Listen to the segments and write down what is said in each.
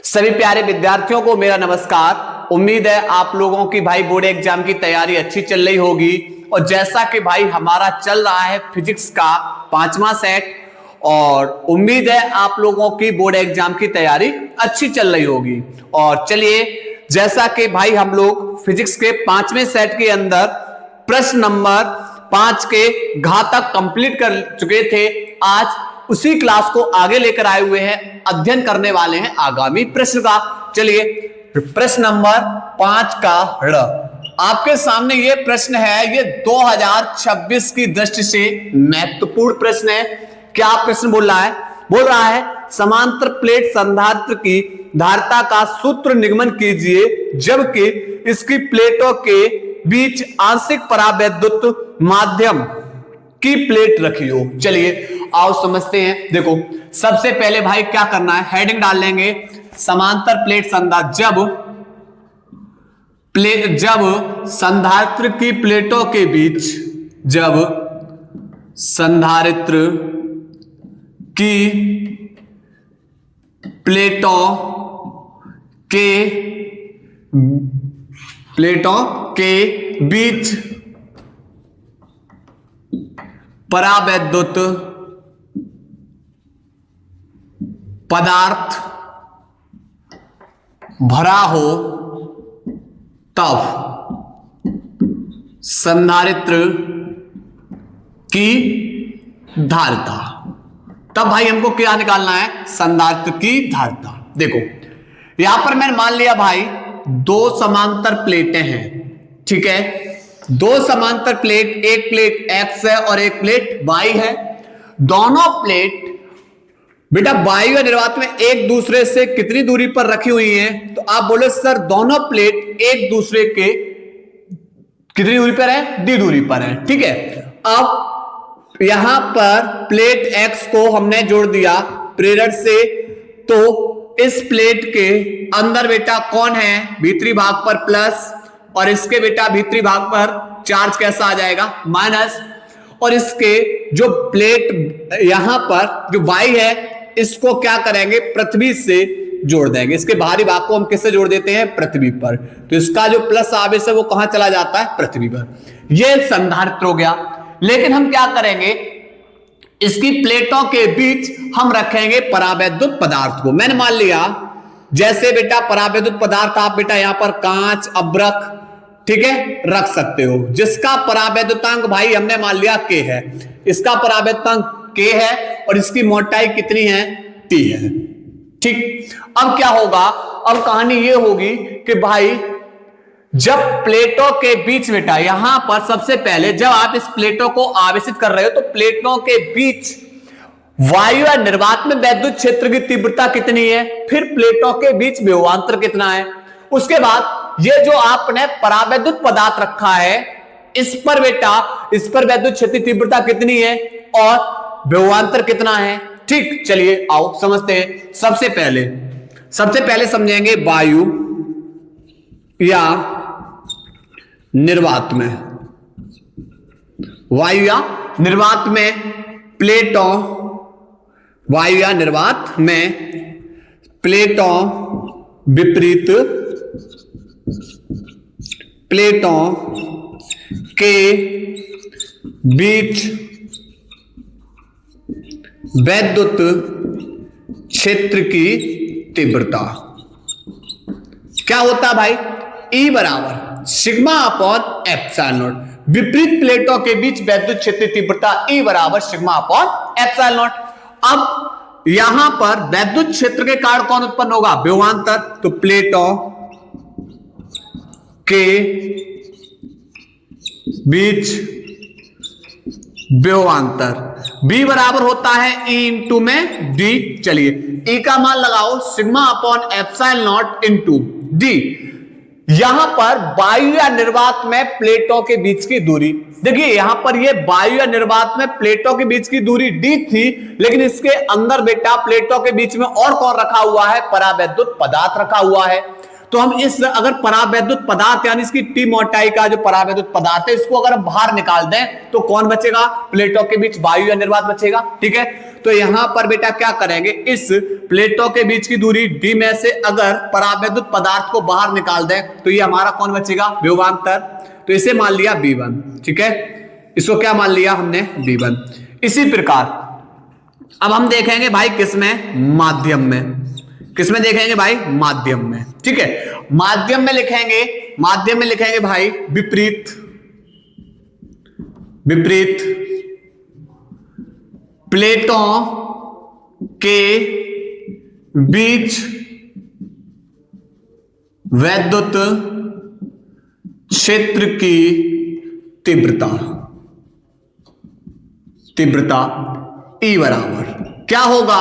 सभी प्यारे विद्यार्थियों को मेरा नमस्कार। उम्मीद है आप लोगों की भाई बोर्ड एग्जाम की तैयारी अच्छी चल रही होगी। और जैसा कि भाई हमारा चल रहा है फिजिक्स का 5वां सेट, और उम्मीद है आप लोगों की बोर्ड एग्जाम की तैयारी अच्छी चल रही होगी। और चलिए, जैसा कि भाई हम लोग फिजिक्स के 5वें सेट के अंदर प्रश्न नंबर 5 के घातक कंप्लीट कर चुके थे, आज उसी क्लास को आगे लेकर आए हुए हैं, अध्ययन करने वाले हैं आगामी प्रश्न का। चलिए, प्रश्न नंबर 5 का ड़ आपके सामने ये प्रश्न है। ये 2026 की दृष्टि से महत्वपूर्ण प्रश्न है। क्या प्रश्न बोल रहा है? बोल रहा है समांतर प्लेट संधारित्र की धारिता का सूत्र निगमन कीजिए जबकि इसकी प्लेटों के बीच आंशिक परावैद्युत माध्यम की प्लेट रखी हो। चलिए आओ समझते हैं। देखो, सबसे पहले भाई क्या करना है, हेडिंग डाल लेंगे समांतर प्लेट संधारित्र। जब संधारित्र की प्लेटों के बीच, जब संधारित्र की प्लेटों के बीच परावैद्युत पदार्थ भरा हो तब संधारित्र की धारिता। तब भाई हमको क्या निकालना है? संधारित्र की धारिता। देखो, यहां पर मैंने मान लिया भाई दो समांतर प्लेटें हैं, ठीक है। दो समांतर प्लेट, एक प्लेट X है और एक प्लेट Y है। दोनों प्लेट बेटा वायु या निर्वात में एक दूसरे से कितनी दूरी पर रखी हुई हैं? तो आप बोले सर दोनों प्लेट एक दूसरे के कितनी दूरी पर है? D दूरी पर है, ठीक है। अब यहां पर प्लेट X को हमने जोड़ दिया प्रेरक से, तो इस प्लेट के अंदर बेटा कौन है? भीतरी भाग पर प्लस, और इसके बेटा भीतरी भाग पर चार्ज कैसा आ जाएगा? माइनस। और इसके जो प्लेट यहां पर जो Y है, इसको क्या करेंगे? पृथ्वी से जोड़ देंगे। इसके बाहरी भाग को हम किससे जोड़ देते हैं? पृथ्वी पर। तो इसका जो प्लस आवेश है वो कहां चला जाता है? पृथ्वी पर। यह संधारित्र हो गया। लेकिन हम क्या करेंगे? इसकी प्लेटों के बीच हम रखेंगे परावैद्युत पदार्थ को। मैंने मान लिया जैसे बेटा परावैद्युत पदार्थ आप बेटा यहां पर कांच, अब्रक, ठीक है, रख सकते हो, जिसका परावैद्युतांक भाई हमने मान लिया K है। इसका परावैद्युतांक K है और इसकी मोटाई कितनी है? T है, ठीक। अब क्या होगा? अब कहानी ये होगी कि भाई जब प्लेटों के बीच बेटा यहां पर सबसे पहले जब आप इस प्लेटों को आवेशित कर रहे हो तो प्लेटों के बीच वायु या निर्वात में वैद्युत क्षेत्र की तीव्रता कितनी है, फिर प्लेटों के बीच विभवांतर कितना है, उसके बाद ये जो आपने परावैद्युत पदार्थ रखा है इस पर बेटा इस पर वैद्युत क्षेत्र तीव्रता कितनी है और विभवांतर कितना है, ठीक। चलिए आओ समझते हैं। सबसे पहले समझेंगे वायु या निर्वात में, वायु या निर्वात में प्लेटों, वायु या निर्वात में प्लेटों विपरीत प्लेटों के बीच वैद्युत क्षेत्र की तीव्रता क्या होता है भाई? E बराबर सिग्मा अपॉन एप्सिलॉन नॉट। विपरीत प्लेटों के बीच वैद्युत क्षेत्र तीव्रता E बराबर सिग्मा अपॉन एप्सिलॉन नॉट। अब यहां पर वैद्युत क्षेत्र के कारण कौन उत्पन्न होगा? विभवांतर। तो प्लेटों के बीच विभवांतर B बराबर होता है E इंटू में D। चलिए E का मान लगाओ sigma upon epsilon not into D। यहां पर वायु या निर्वात में प्लेटों के बीच की दूरी, देखिए यहां पर ये वायु या निर्वात में प्लेटों के बीच की दूरी D थी, लेकिन इसके अंदर बेटा प्लेटों के बीच में और कौन रखा हुआ है? परावैद्युत पदार्थ रखा हुआ है। तो हम इस अगर परावैद्युत पदार्थ यानी इसकी टी मोटाई का जो परावैद्युत पदार्थ है इसको अगर हम बाहर निकाल दें तो कौन बचेगा? प्लेटों के बीच वायु या निर्वात बचेगा, ठीक है। तो यहां पर बेटा क्या करेंगे, इस प्लेटों के बीच की दूरी d में से अगर परावैद्युत पदार्थ को बाहर निकाल दें तो ये हमारा कौन बचेगा, विभवांतर। तो इसे मान लिया B1, ठीक है, इसको क्या मान लिया हमने, B1। इसी प्रकार अब हम देखेंगे भाई किसमें, माध्यम में। किसमें देखेंगे भाई, माध्यम में, ठीक है। माध्यम में लिखेंगे भाई विपरीत प्लेटों के बीच वैद्युत क्षेत्र की तीव्रता E बराबर क्या होगा,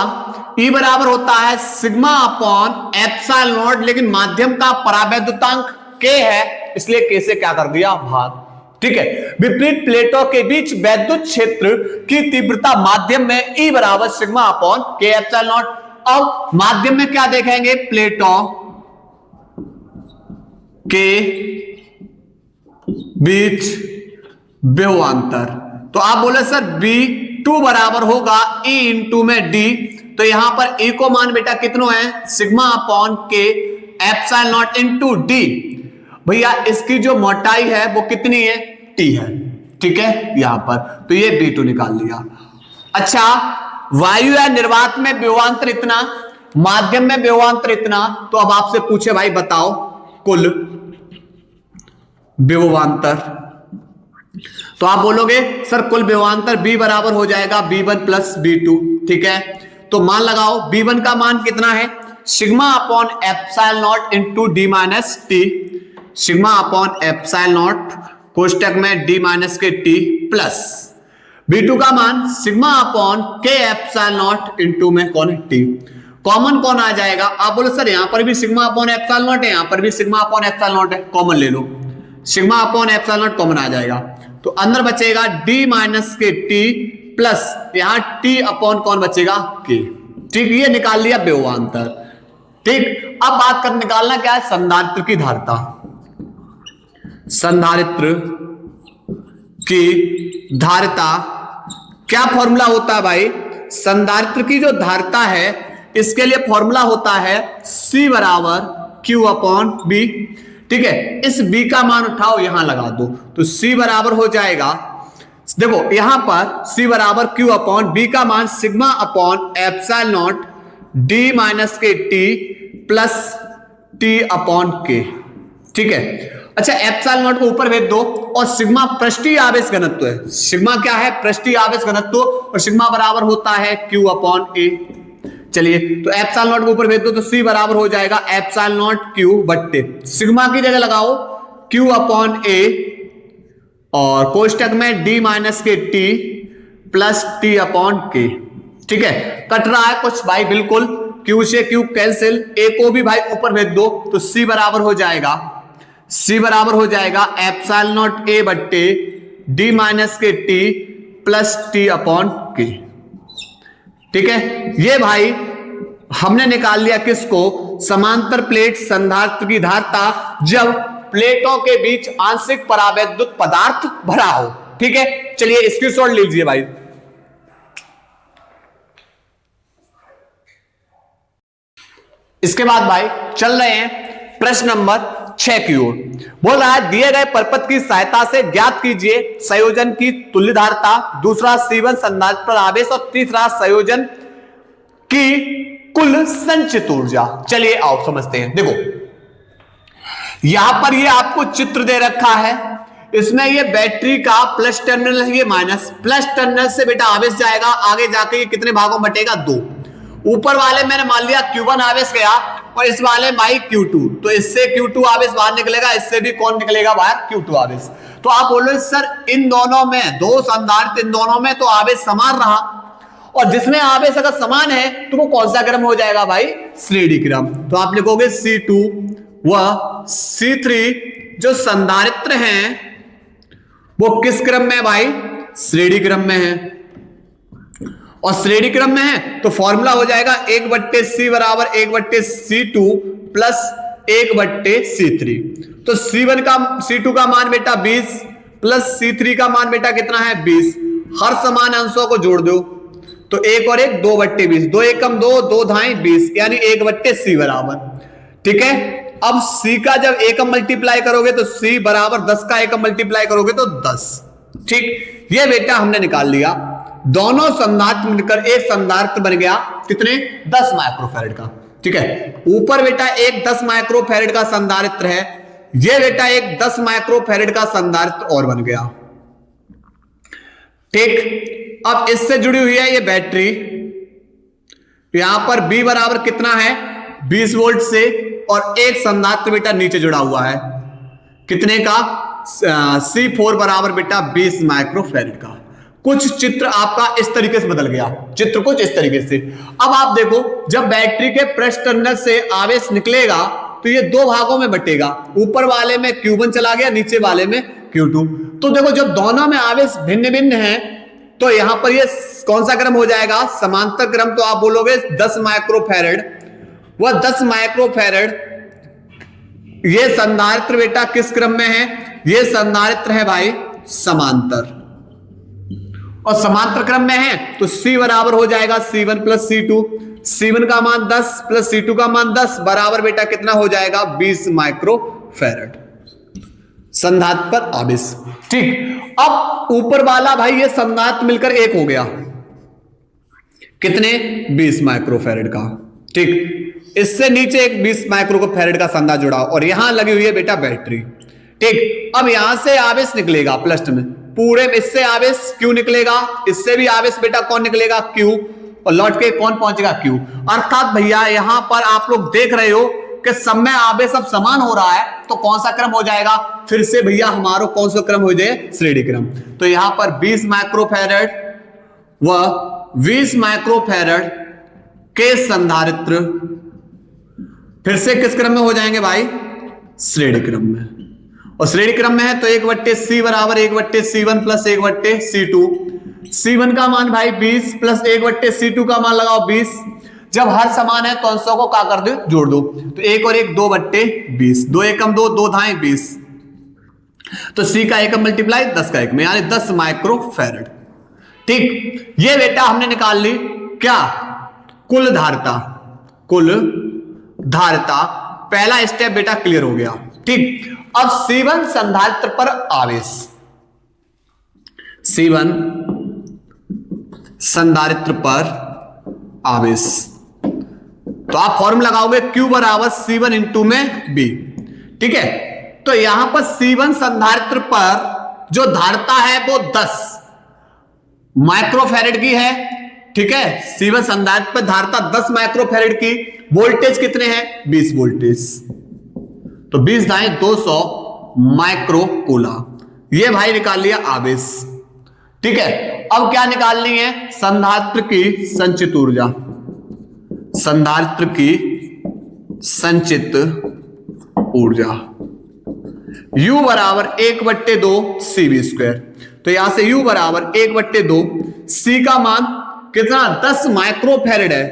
E बराबर होता है सिग्मा अपॉन एप्सिलॉन नॉट, लेकिन माध्यम का परावैद्युतांक K है, इसलिए K से क्या कर दिया, भाग, ठीक है। विपरीत प्लेटों के बीच वैद्युत क्षेत्र की तीव्रता माध्यम में E बराबर sigma upon K epsilon not. अब माध्यम में क्या देखेंगे, प्लेटों के बीच विभवांतर। तो आप बोले सर B2 बराबर होगा E इंटू में D, तो यहां पर E को मान बेटा कितनों है, sigma upon K epsilon not into D। भैया इसकी जो मोटाई है वो कितनी है, T है, ठीक है यहां पर, तो ये B2 निकाल लिया। अच्छा, वायु या निर्वात में विभवांतर इतना, माध्यम में विभवांतर इतना, तो अब आपसे पूछे भाई बताओ कुल विभवांतर, तो आप बोलोगे सर कुल विभवांतर B बराबर हो जाएगा B1 प्लस B2, ठीक है। तो मान लगाओ B1 का मान कितना है, sigma upon epsilon not into D minus T, sigma upon epsilon not कोष्टक में D माइनस के T प्लस B2 का मान sigma upon K epsilon not into में कौन है, T। कॉमन कौन आ जाएगा, आप बोलो सर यहां पर भी सिग्मा अपॉन एप्सिलॉन नॉट है, यहां पर भी सिग्मा अपॉन एप्सिलॉन नॉट है, कॉमन ले लो, sigma upon epsilon not common आ जाएगा, तो अंदर बचेगा D माइनस के T प्लस यहां T अपॉन कौन बचेगा, K, ठीक। ये निकाल लिया विभवांतर, ठीक। अब बात कर निकालना क्या है, संधारित्र की धारिता। संधारित्र की धारिता क्या फॉर्मूला होता है भाई, संधारित्र की जो धारिता है इसके लिए फॉर्मूला होता है C बराबर Q अपॉन B, ठीक है। इस B का मान उठाओ यहां लगा दो, तो C बराबर हो जाएगा, देखो यहां पर C बराबर Q अपॉन B का मान sigma upon epsilon not D minus के T plus T upon K, ठीक है। अच्छा, एप्सिलॉन नॉट को ऊपर भेज दो, और सिग्मा पृष्ठीय आवेश घनत्व है, सिग्मा क्या है, पृष्ठीय आवेश घनत्व, और सिग्मा बराबर होता है Q अपॉन A। चलिए, तो एप्सिलॉन नॉट को ऊपर भेज दो, तो C बराबर हो जाएगा एप्सिलॉन नॉट Q बट्टे सिग्मा की जगह लगाओ Q अपॉन A, और कोष्टक में D माइनस के T plus T upon K, ठीक है। कट रहा है कुछ भाई, बिल्कुल, Q से Q कैंसिल, A को भी भाई ऊपर भेज दो, तो C बराबर हो जाएगा एप्सिलॉन नॉट A बट्टे D माइनस के T plus T upon K, ठीक है। ये भाई हमने निकाल लिया किसको, समांतर प्लेट संधारित्र की धारिता जब प्लेटों के बीच आंशिक परावैद्युत पदार्थ भरा हो, ठीक है। चलिए स्क्रीनशॉट लीजिए भाई। इसके बाद भाई चल रहे हैं प्रश्न नंबर 6 की ओर। बोल रहा है दिए गए परपथ की सहायता से ज्ञात कीजिए संयोजन की तुल्य धारिता, दूसरा C1 संधारित्र आवेश, और तीसरा संयोजन की कुल संचित ऊर्जा। चलिए आओ समझते हैं। देखो यहां पर ये आपको चित्र दे रखा है, इसमें ये बैटरी का प्लस टर्मिनल है, ये माइनस, प्लस टर्मिनल से बेटा आवेश जाएगा, आगे जाके ये कितने भागों में बटेगा, 2। ऊपर वाले मैंने मान लिया Q1 आवेश गया, और इस वाले भाई Q2, तो इससे Q2 आवेश बाहर निकलेगा, इससे भी कौन निकलेगा बाहर, Q2 आवेश। तो आप बोलो सर इन दोनों में, दो संधारित्र इन दोनों में तो आवेश समान रहा, और जिसमें आवेश अगर समान है तो वो कौन सा क्रम हो जाएगा भाई, श्रेणी क्रम। तो आप लिखोगे C2 व C3 जो संधारित्र हैं वो किस क्रम में है भाई, श्रेणी क्रम में है, और श्रेणी क्रम में है तो फॉर्मूला हो जाएगा 1/C बराबर 1/C2 प्लस 1/C3। तो C2 का मान बेटा 20 प्लस C3 का मान बेटा कितना है 20, हर समान अंशों को जोड़ दो, तो 1 और 1 2/20, 2 एकम 2, 2 धाई 20, यानी 1/c बराबर। ठीक है, अब c का जब एकम मल्टीप्लाई करोगे तो c बराबर 10 का एकम मल्टीप्लाई करोगे तो 10। ठीक, ये बेटा हमने निकाल लिया। दोनों संधारित्र मिलकर एक संधारित्र बन गया, कितने? 10 माइक्रोफैरड का। ठीक है, ऊपर बेटा एक 10 माइक्रोफैरड का संधारित्र है, ये बेटा एक 10 माइक्रोफैरड का संधारित्र और बन गया। ठीक, अब इससे जुड़ी हुई है ये बैटरी, यहां पर B बराबर कितना है? 20 वोल्ट से, और एक संधारित्र बेटा नीचे जुड़ा हुआ है, कितने का? C4 बराबर बेटा 20 माइक्रोफैरड का। कुछ चित्र आपका इस तरीके से बदल गया, चित्र कुछ इस तरीके से। अब आप देखो, जब बैटरी के पृष्ठ टर्मिनल से आवेश निकलेगा तो ये दो भागों में बटेगा, ऊपर वाले में Q1 चला गया, नीचे वाले में Q2। तो देखो, जब दोनों में आवेश भिन्न भिन्न है तो यहां पर ये कौन सा क्रम हो जाएगा? समांतर क्रम। तो आप बोलोगे 10 माइक्रोफैरड, वह 10 माइक्रोफैरड। ये संधारित्र बेटा किस क्रम में है? ये संधारित्र है भाई समांतर, और समांतर क्रम में है तो C बराबर हो जाएगा C1 प्लस C2। C1 का मान 10 प्लस C2 का मान 10 बराबर बेटा कितना हो जाएगा? 20 माइक्रोफैरड संधारित्र पर आवेश। ठीक, अब ऊपर वाला भाई ये संधारित्र मिलकर एक हो गया, कितने? 20 माइक्रोफैरड का। ठीक, इससे नीचे एक 20 माइक्रोफैरड का संधारित्र जुड़ा, और यहां लगी हुई है बेटा बैटरी। ठीक, अब यहां से आवेश निकलेगा प्लस में, पूरे में इससे आवेश Q निकलेगा, इससे भी आवेश बेटा कौन निकलेगा? Q, और लौट के कौन पहुंचेगा? Q। अर्थात भैया यहां पर आप लोग देख रहे हो कि सब में आवेश अब समान हो रहा है, तो कौन सा क्रम हो जाएगा? फिर से भैया हमारा कौन सा क्रम हो जाए? श्रेणी क्रम। तो यहां पर 20 माइक्रोफैरड व 20 माइक्रोफैरड के संधारित्र फिर से किस क्रम में हो जाएंगे भाई? श्रेणी क्रम में। और श्रेणी क्रम में है तो 1/c बराबर 1/c1 प्लस 1/c2। C1 का मान भाई 20 प्लस 1/c2 का मान लगाओ 20। जब हर समान है तो अंशों को क्या कर दो? जोड़ दो। तो 1 और 1 2/20, 2 एकम 2, 2 धाई 20, तो C का एकम मल्टीप्लाई 10 का एकम, यानी 10 माइक्रोफैरड। ठीक, ये बेटा हमने निकाल ली क्या? कुल धारिता। कुल धारिता पहला स्टेप बेटा क्लियर हो गया। ठीक, अब C1 संधारित्र पर आवेश, C1 संधारित्र पर आवेश, तो आप फॉर्मूला लगाओगे Q बराबर C1 इंटू में B। ठीक है, तो यहां पर C1 संधारित्र पर जो धारिता है वो 10 माइक्रोफैरड की है। ठीक है, C1 संधारित्र पर धारिता 10 माइक्रोफैरड की, वोल्टेज कितने हैं? 20 वोल्टेज, तो 20 दाएं 200 माइक्रो कूलम। ये भाई निकाल लिया आवेश। ठीक है, अब क्या निकालनी है? संधारित्र की संचित ऊर्जा। संधारित्र की संचित ऊर्जा U बराबर 1/2 CV²। तो यहां से U बराबर 1/2, C का मान कितना? 10 माइक्रोफैरड है,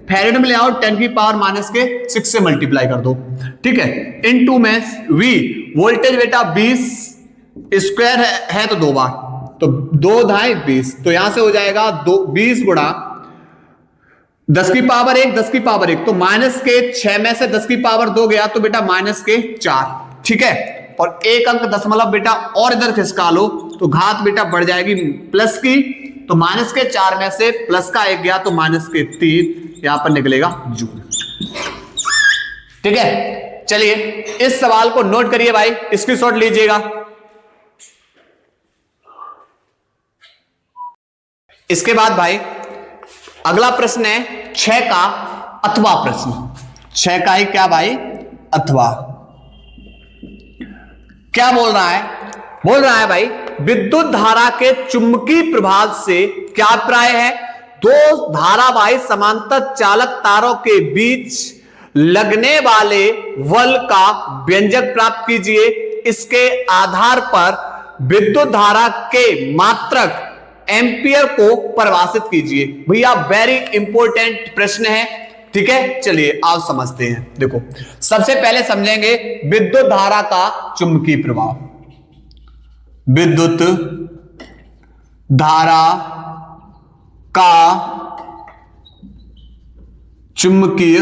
फैरड में ले आओ 10 की पावर -6 से मल्टीप्लाई कर दो। ठीक है, इनटू में V, वोल्टेज बेटा 20 स्क्वायर है तो 2 बार, तो 2 धाई 20, तो यहां से हो जाएगा 20 गुणा 10 की पावर 1, 10 की पावर 1, तो -6 में से 10 की पावर 2 गया तो बेटा -4। ठीक है, और एक अंक दशमलव बेटा और इधर खिसका लो तो घात बेटा बढ़ जाएगी प्लस की, तो -4 में से प्लस का 1 गया तो -3, यहां पर निकलेगा जूल। ठीक है, चलिए इस सवाल को नोट करिए भाई, स्क्रीनशॉट लीजिएगा। इसके बाद भाई अगला प्रश्न है 6 का अथवा प्रश्न। 6 का ही क्या भाई? अथवा। क्या बोल रहा है? बोल रहा है भाई विद्युत धारा के चुंबकीय प्रभाव से क्या अभिप्राय है? दो धारावाही समांतर चालक तारों के बीच लगने वाले बल का व्यंजक प्राप्त कीजिए। इसके आधार पर विद्युत धारा के मात्रक एम्पियर को परिभाषित कीजिए। भैया वेरी इंपॉर्टेंट प्रश्न है। ठीक है, चलिए आप समझते हैं। देखो सबसे पहले समझेंगे विद्युत धारा का चुंबकीय प्रभाव। विद्युत धारा का चुंबकीय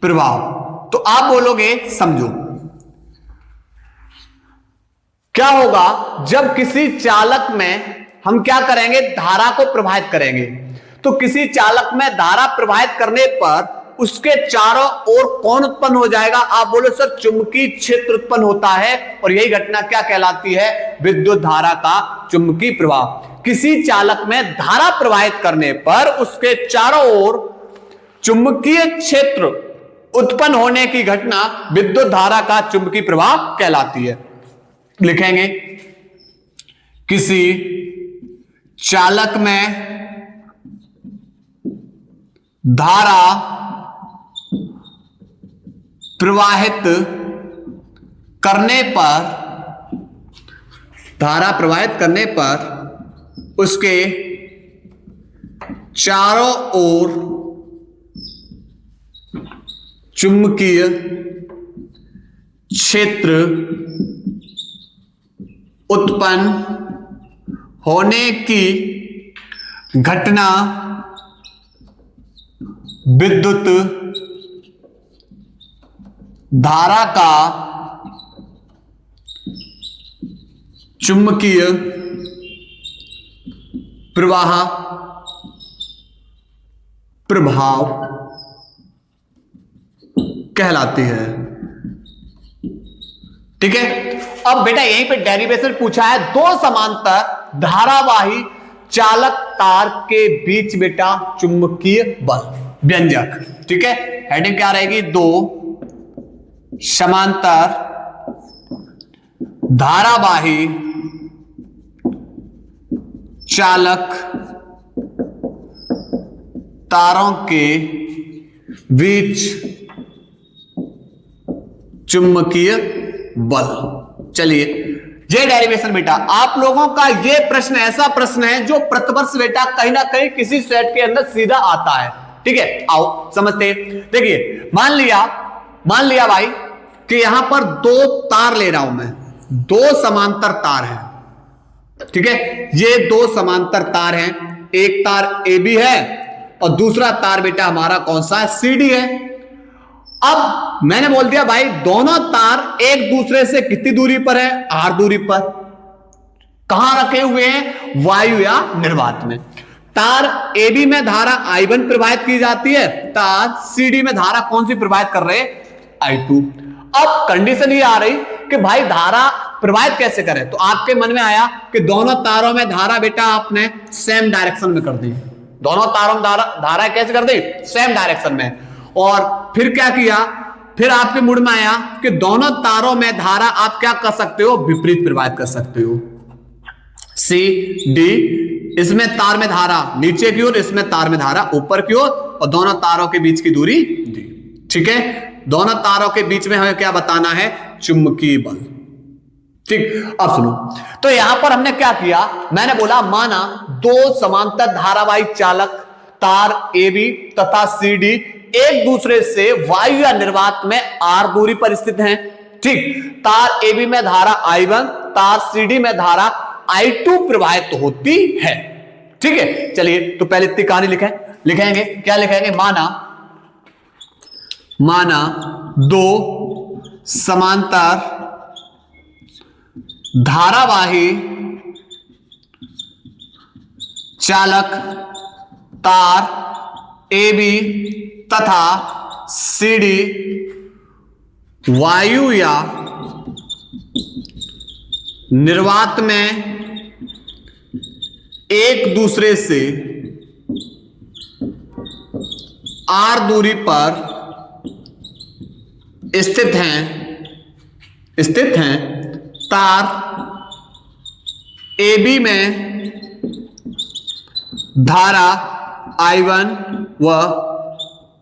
प्रभाव। तो आप बोलोगे समझो क्या होगा जब किसी चालक में हम क्या करेंगे, धारा को प्रवाहित करेंगे। तो किसी चालक में धारा प्रवाहित करने पर उसके चारों ओर कौन उत्पन्न हो जाएगा? आप बोलो सर चुंबकीय क्षेत्र उत्पन्न होता है, और यही घटना क्या कहलाती है? विद्युत धारा का चुंबकीय प्रवाह। किसी चालक में धारा प्रवाहित करने पर उसके चारों ओर चुंबकीय क्षेत्र उत्पन्न होने की घटना विद्युत धारा का चुंबकीय प्रवाह कहलाती है। लिखेंगे किसी चालक में धारा प्रवाहित करने पर उसके चारों ओर चुंबकीय क्षेत्र उत्पन्न होने की घटना विद्युत धारा का चुंबकीय प्रभाव कहलाती है। ठीक है, अब बेटा यहीं पे डेरिवेशन पूछा है, दो समांतर धारावाही चालक तार के बीच बेटा चुंबकीय बल, व्यंजक। ठीक है, हेडिंग क्या रहेगी? दो समांतर धारावाही चालक तारों के बीच चुंबकीय बल। चलिए ये डेरिवेशन बेटा आप लोगों का ये प्रश्न ऐसा प्रश्न है जो प्रतिवर्ष बेटा कहीं ना कहीं किसी सेट के अंदर सीधा आता है। ठीक है, आओ समझते। देखिए मान लिया भाई कि यहां पर दो तार ले रहा हूं मैं, दो समांतर तार हैं। ठीक है, ये दो समांतर तार हैं, एक तार ए बी है और दूसरा तार बेटा हमारा कौन सा है? सी डी है। अब मैंने बोल दिया भाई दोनों तार एक दूसरे से कितनी दूरी पर है? आर दूरी पर। कहां रखे हुए हैं? वायु या निर्वात में। तार ए बी में धारा I1 प्रवाहित की जाती है, तार सी डी में धारा कौन सी प्रवाहित कर रहे हैं? I2। अब कंडीशन ये आ रही कि भाई धारा प्रवाहित कैसे करें, तो आपके मन में आया कि दोनों तारों में धारा बेटा आपने सेम डायरेक्शन में कर दी। दोनों तारों में धारा कैसे कर दी? सेम डायरेक्शन में। और फिर क्या किया? फिर आपके मूड में आया कि दोनों तारों में धारा आप क्या कर सकते हो? विपरीत प्रवाहित कर सकते हो। सी डी, इसमें तार में धारा नीचे की ओर, इसमें तार में धारा ऊपर की ओर, और दोनों तारों के बीच की दूरी दी। ठीक है, दोनों तारों के बीच में हमें क्या बताना है? चुंबकीय बल। ठीक, अब सुनो, तो यहां पर हमने क्या किया? मैंने बोला माना दो समांतर धारावाही चालक तार ए बी तथा सी डी एक दूसरे से वायु या निर्वात में आर दूरी पर स्थित हैं। ठीक, तार ए बी में धारा I1, तार सी डी में धारा I2 प्रवाहित होती है। ठीक है, चलिए तो पहले इतनी कहानी लिखेंगे। क्या लिखेंगे? माना दो समांतर धारावाही चालक तार ए बी तथा सी डी वायु या निर्वात में एक दूसरे से आर दूरी पर स्थित हैं। तार ए बी में धारा I1 व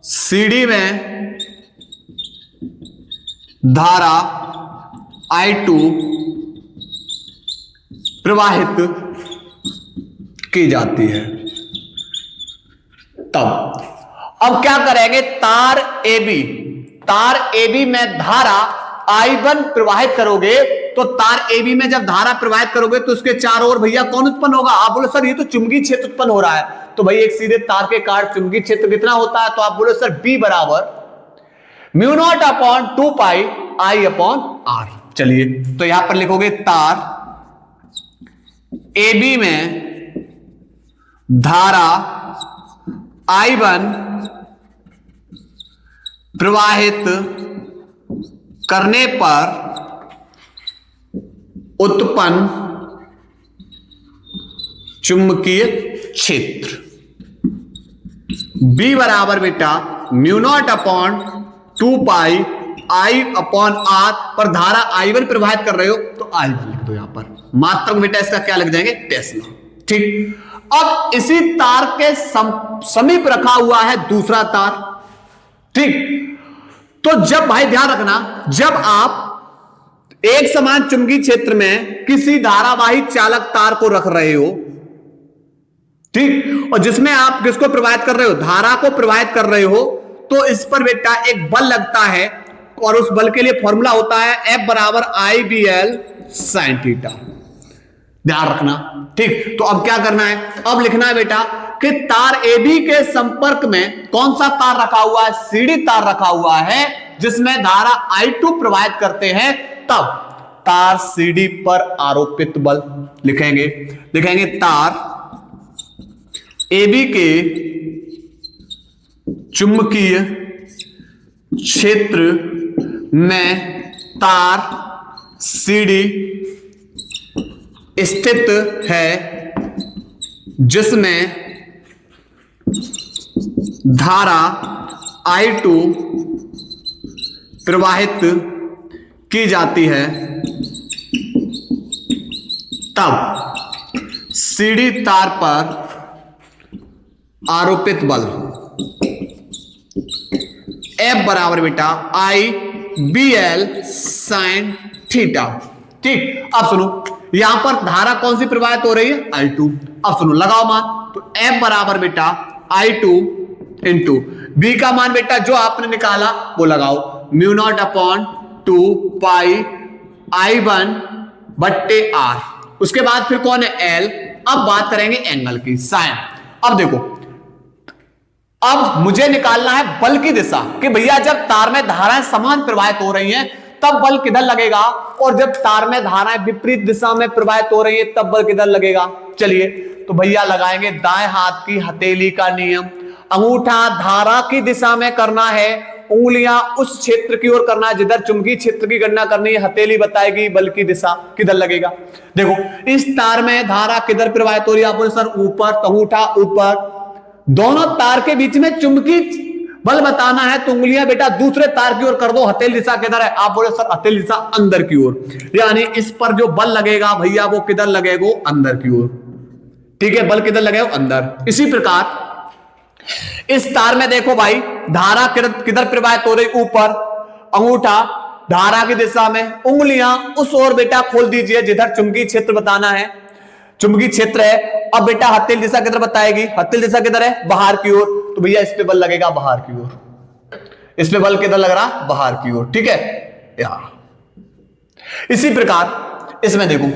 सी डी में धारा I2 प्रवाहित की जाती है। तब अब क्या करेंगे? तार ए बी में धारा I1 प्रवाहित करोगे तो तार AB में जब धारा प्रवाहित करोगे तो उसके चारों ओर भैया कौन उत्पन्न होगा? आप बोलो सर ये तो चुंबकीय क्षेत्र उत्पन्न हो रहा है, तो भाई एक सीधे तार के कारण चुंबकीय क्षेत्र कितना होता है? तो आप बोलो सर B बराबर μ0 upon 2 pi I upon R। चलिए तो यहां पर लिखोगे तार AB में धारा I1 प्रवाहित करने पर उत्पन्न चुंबकीय क्षेत्र B बराबर बेटा μ0 upon 2 pi I upon R पर धारा I1 प्रवाहित कर रहे हो तो I1 लिख दो। यहां पर मात्रक बेटा इसका क्या लग जाएंगे? टेस्ला। ठीक, अब इसी तार के समीप रखा हुआ है दूसरा तार। ठीक, तो जब भाई ध्यान रखना, जब आप एक समान चुंबकीय क्षेत्र में किसी धारावाही चालक तार को रख रहे हो, ठीक, और जिसमें आप किसको प्रवाहित कर रहे हो? धारा को प्रवाहित कर रहे हो, तो इस पर बेटा एक बल लगता है और उस बल के लिए फॉर्मूला होता है F बराबर IBL sin थीटा। ध्यान रखना। ठीक, तो अब क्या करना है? अब लिखना है बेटा कि तार AB के संपर्क में कौन सा तार रखा हुआ है? CD तार रखा हुआ है जिसमें धारा I2 प्रवाहित करते हैं। तब तार CD पर आरोपित बल लिखेंगे तार AB के चुंबकीय क्षेत्र में तार CD स्थित है जिसमें धारा I2 प्रवाहित की जाती है, तब CD तार पर आरोपित बल F बराबर बेटा IBL sin थीटा। ठीक, अब सुनो, यहां पर धारा कौन सी प्रवाहित हो रही है? I2। अब सुनो, लगाओ मान, तो F बराबर बेटा I2 इंटू B का मान बेटा जो आपने निकाला वो लगाओ, μ0 अपॉन 2 पाई I1 बट्टे R। उसके बाद फिर कौन है? L। अब बात करेंगे एंगल की, साइन। अब देखो, अब मुझे निकालना है बल की दिशा कि भैया जब तार में धाराएं समान प्रवाहित हो रही हैं तब बल किधर लगेगा, और जब तार में धाराएं विपरीत दिशा में प्रवाहित हो रही हैं तब बल किधर लगेगा। चलिए तो भैया लगाएंगे दाएं हाथ की हथेली का नियम। अंगूठा धारा की दिशा में करना है, उंगलियां उस क्षेत्र की ओर करना है जिधर चुंबकीय क्षेत्र की गणना करनी है। हथेली बताएगी बल की दिशा किधर लगेगा। देखो इस तार में धारा किधर प्रवाहित हो रही है? आप बोले सर ऊपर, तो अंगूठा ऊपर। दोनों तार के बीच में चुंबकीय बल बताना है तो उंगलियां बेटा दूसरे तार की ओर कर दो। हथेली दिशा किधर है? आप बोले सर हथेली दिशा अंदर की ओर, यानी इस पर जो बल लगेगा भैया वो किधर लगेगा? अंदर की ओर। ठीक है, बल किधर लगेगा? अंदर। इसी प्रकार इस तार में देखो भाई धारा किधर प्रवाहित हो रही? ऊपर। अंगूठा धारा की दिशा में, उंगलियां उस ओर बेटा खोल दीजिए जिधर चुंबकीय क्षेत्र बताना है, चुंबकीय क्षेत्र है। अब बेटा हथेली दिशा किधर बताएगी? हथेली दिशा किधर है? बाहर की ओर, तो भैया इस पे बल लगेगा बाहर की ओर। इस पे बल किधर लग रहा? बाहर की ओर। ठीक है यार। इसी प्रकार इसमें देखो,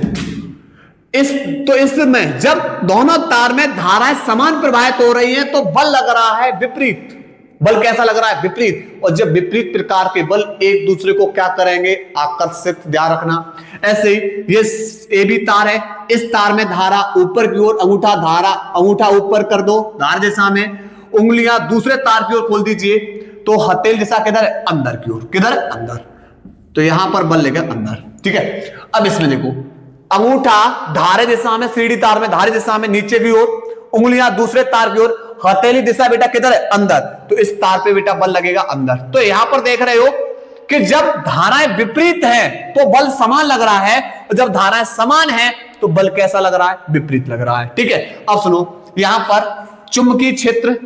इसमें जब दोनों तार में धाराएं समान प्रवाहित हो रही हैं तो बल लग रहा है विपरीत। बल कैसा लग रहा है? विपरीत। और जब विपरीत प्रकार के बल एक दूसरे को क्या करेंगे? आकर्षित। ध्यान रखना। ऐसे ही ये AB तार है, इस तार में धारा ऊपर की ओर, अंगूठा ऊपर कर दो धार दिशा में, उंगलियां दूसरे तार की ओर खोल दीजिए, तो हथेली दिशा किधर है? अंदर की ओर। किधर? अंदर। तो यहां पर बल लेगा अंदर। ठीक है, अब इसमें देखो, अंगूठा धारे दिशा में, CD तार में धारे दिशा में नीचे की ओर, उंगलियां दूसरे तार की ओर, हथेली दिशा बेटा किधर है? अंदर। तो इस तार पे बेटा बल लगेगा अंदर। तो यहां पर देख रहे हो कि जब धाराएं विपरीत हैं तो बल समान लग रहा है, और जब धाराएं समान हैं तो बल कैसा लग रहा है? विपरीत लग रहा है। ठीक है, अब सुनो, यहां पर चुंबकीय क्षेत्र,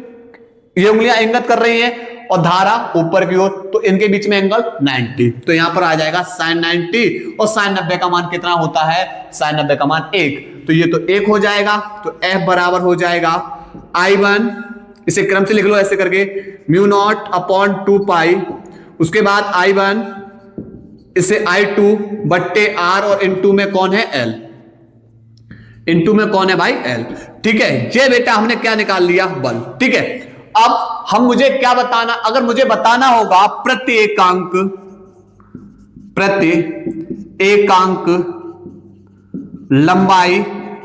ये उंगलियां इंगित कर रही हैं और धारा ऊपर की ओर, तो इनके बीच में एंगल 90। तो यहां पर आ जाएगा sin 90, और sin 90 का मान कितना होता है? sin 90 का मान 1। तो ये तो 1 हो जाएगा, तो F बराबर हो जाएगा I1, इसे क्रम से लिख लो ऐसे करके, μ0 अपॉन 2 पाई, उसके बाद I1 इसे I2 बट्टे R और इनटू में कौन है L, इनटू में कौन है भाई L। ठीक है, ये बेटा हमने क्या निकाल लिया, बल। ठीक है, अब मुझे क्या बताना, अगर मुझे बताना होगा प्रति एकांक लंबाई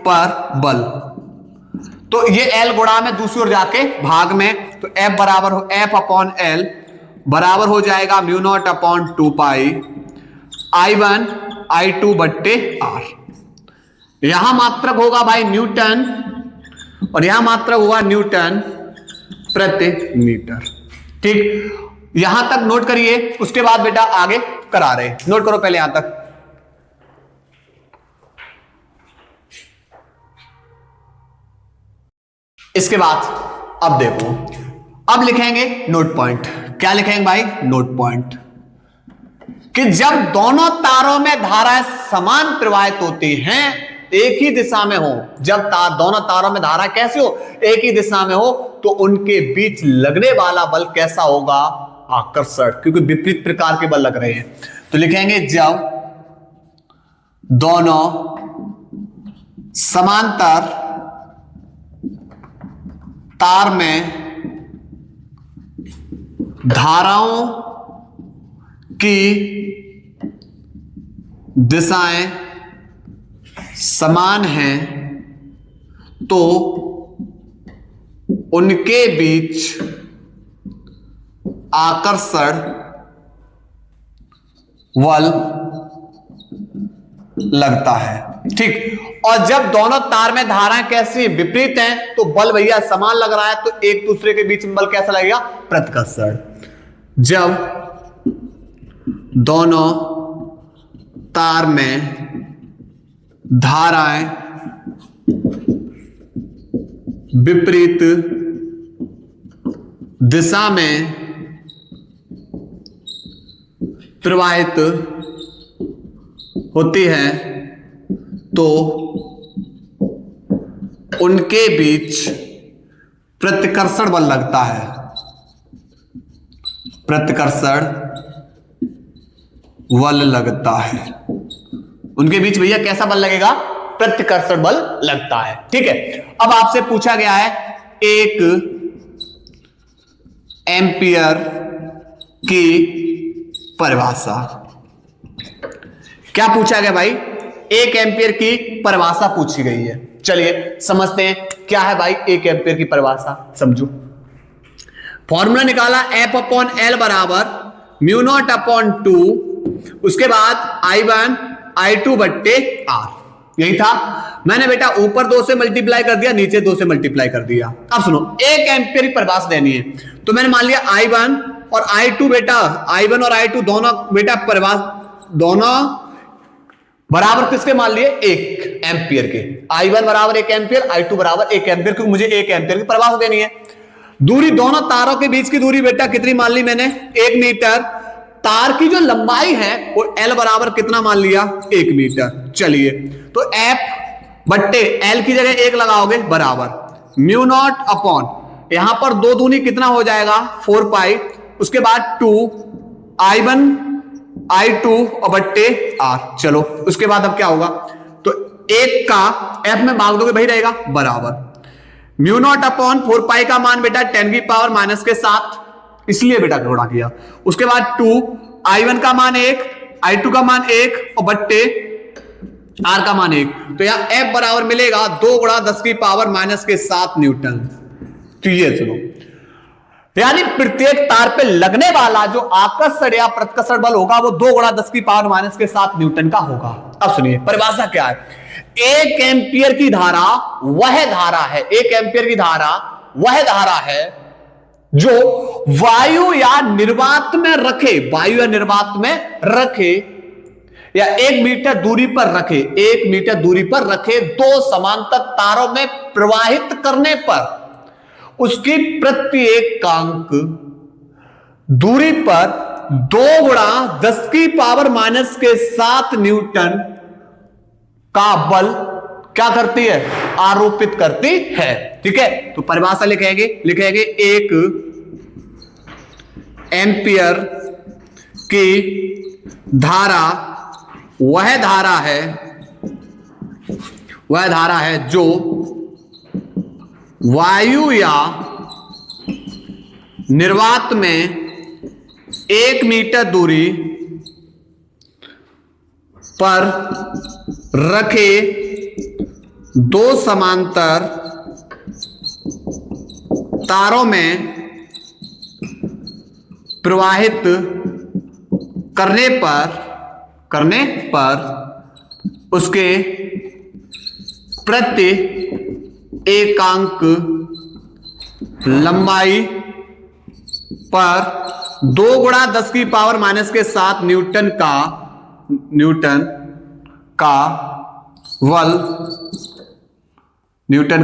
पर बल, तो ये L गुणा में दूसरी ओर जाके भाग में, तो F बराबर हो F अपॉन L बराबर हो जाएगा म्यू नॉट अपॉन 2 पाई I1 I2 बट्टे R। यहां मात्रक होगा भाई न्यूटन और यहां मात्रक होगा न्यूटन प्रति मीटर। ठीक, यहां तक नोट करिए, उसके बाद बेटा आगे करा रहे, नोट करो पहले यहां तक। इसके बाद अब देखो, अब लिखेंगे नोट पॉइंट। क्या लिखेंगे भाई, नोट पॉइंट, कि जब दोनों तारों में धाराएं समान प्रवाहित होती हैं, एक ही दिशा में हो, जब दोनों तारों में धारा कैसे हो, एक ही दिशा में हो, तो उनके बीच लगने वाला बल कैसा होगा, आकर्षण, क्योंकि विपरीत प्रकार के बल लग रहे हैं। तो लिखेंगे जब दोनों समांतर तार में धाराओं की दिशाएं समान हैं, तो उनके बीच आकर्षण बल लगता है। ठीक, और जब दोनों तार में धाराएं कैसी विपरीत हैं, तो बल भैया समान लग रहा है, तो एक दूसरे के बीच में बल कैसा लगेगा, प्रतिकर्षण। जब दोनों तार में धाराएं विपरीत दिशा में प्रवाहित होती है, तो उनके बीच प्रतिकर्षण बल लगता है। प्रतिकर्षण बल लगता है, उनके बीच भैया कैसा बल लगेगा, प्रतिकर्षण बल लगता है। ठीक है, अब आपसे पूछा गया है 1 एम्पियर की परिभाषा। क्या पूछा गया भाई, 1 एम्पियर की परिभाषा पूछी गई है। चलिए समझते हैं क्या है भाई 1 एम्पियर की परिभाषा, समझो। फॉर्मूला निकाला, F अपॉन L बराबर म्यू नॉट अपॉन 2, उसके बाद I1 I2 बट्टे R, यही था। मैंने बेटा ऊपर 2 से मल्टीप्लाई कर दिया, नीचे 2 से मल्टीप्लाई कर दिया। अब सुनो, 1 एम्पियर की परिभाषा देनी है, तो मैंने मान लिया I1 और I2 बेटा, I1 और I2 दोनों बेटा परिभाषा दोनों बराबर किसके मान लिए, 1 एम्पियर के। I1 बराबर 1 एम्पियर, I2 बराबर 1 एम्पियर, क्योंकि मुझे 1 एम्पियर की परिभाषा देनी है। दूरी, दोनों तारों के बीच की दूरी बेटा कितनी मान ली मैंने, 1 मीटर। तार की जो लंबाई है वो L बराबर कितना मान लिया, 1 मीटर। चलिए, तो F बट्टे L की जगह 1 लगाओगे बराबर म्यू नॉट अपॉन, यहां पर 2 दूनी कितना हो जाएगा, 4 पाई, उसके बाद 2 I1 I2 और बट्टे R। चलो उसके बाद अब क्या होगा, तो 1 का F में भाग दोगे भाई रहेगा बराबर म्यू नॉट अपॉन 4 पाई का मान बेटा 10 की पावर माइनस के 7, इसलिए बेटा गुणा किया। उसके बाद 2 I1 का मान 1, I2 का मान 1 और बट्टे R का मान 1, तो यहां F बराबर मिलेगा 2 गुणा 10 की पावर माइनस के 7 न्यूटन। तो ये सुनो, यानी प्रत्येक तार पे लगने वाला जो आकर्षण या प्रतिकर्षण बल होगा वो 2 गुणा 10 की पावर माइनस के 7 न्यूटन का होगा। अब सुनिए परिभाषा क्या है, 1 एम्पियर की धारा वह धारा है, 1 एम्पियर की धारा वह धारा है जो वायु या निर्वात में रखे, वायु या निर्वात में रखे या 1 मीटर दूरी पर रखे, 1 मीटर दूरी पर रखे 2 समांतर तारों में प्रवाहित करने पर उसकी प्रत्येकांक दूरी पर 2 गुणा 10 की पावर माइनस के 7 न्यूटन का बल क्या करती है, आरोपित करती है। ठीक है, तो परिभाषा लिखेंगे 1 एम्पियर कि धारा वह धारा है जो वायु या निर्वात में 1 मीटर दूरी पर रखे दो समांतर तारों में प्रवाहित करने पर उसके प्रति एकांक लंबाई पर 2 गुणा 10 की पावर माइनस के 7 न्यूटन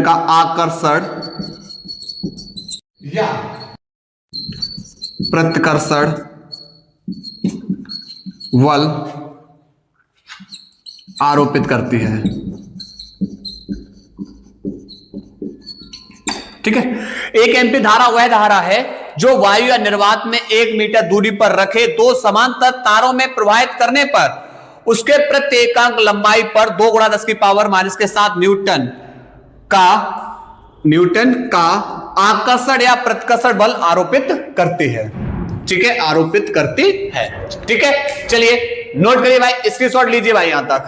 का आकर्षण या प्रतिकर्षण बल आरोपित करती है। ठीक है, 1 एम्पीयर धारा वह धारा है जो वायु या निर्वात में 1 मीटर दूरी पर रखे 2 समांतर तारों में प्रवाहित करने पर उसके प्रति एकांक लंबाई पर 2 गुणा 10 की पावर माइनस के 7 न्यूटन का आकर्षण या प्रतिकर्षण बल आरोपित करती है। ठीक है, आरोपित करती है। ठीक है, चलिए नोट करिए भाई, स्क्रीनशॉट लीजिए भाई यहां तक।